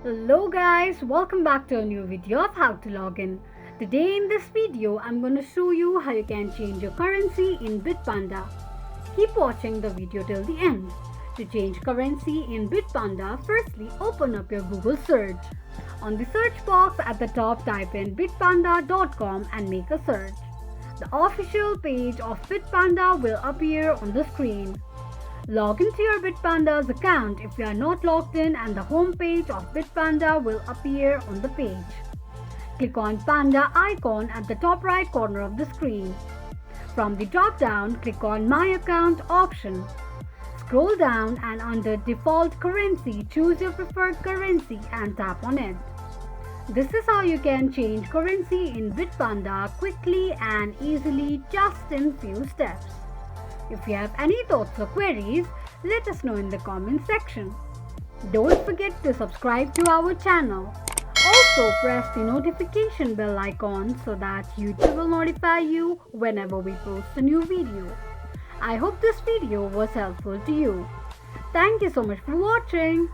Hello guys, welcome back to a new video of how to log in. Today in this video, I'm going to show you how you can change your currency in Bitpanda. Keep watching the video till the end. To change currency in Bitpanda, firstly open up your Google search. On the search box at the top type in bitpanda.com and make a search. The official page of Bitpanda will appear on the screen. Log into your Bitpanda's account if you are not logged in and the home page of Bitpanda will appear on the page. Click on Panda icon at the top right corner of the screen. From the drop down, click on My Account option. Scroll down and under Default Currency, choose your preferred currency and tap on it. This is how you can change currency in Bitpanda quickly and easily just in few steps. If you have any thoughts or queries, let us know in the comment section. Don't forget to subscribe to our channel. Also press the notification bell icon so that YouTube will notify you whenever we post a new video. I hope this video was helpful to you. Thank you so much for watching.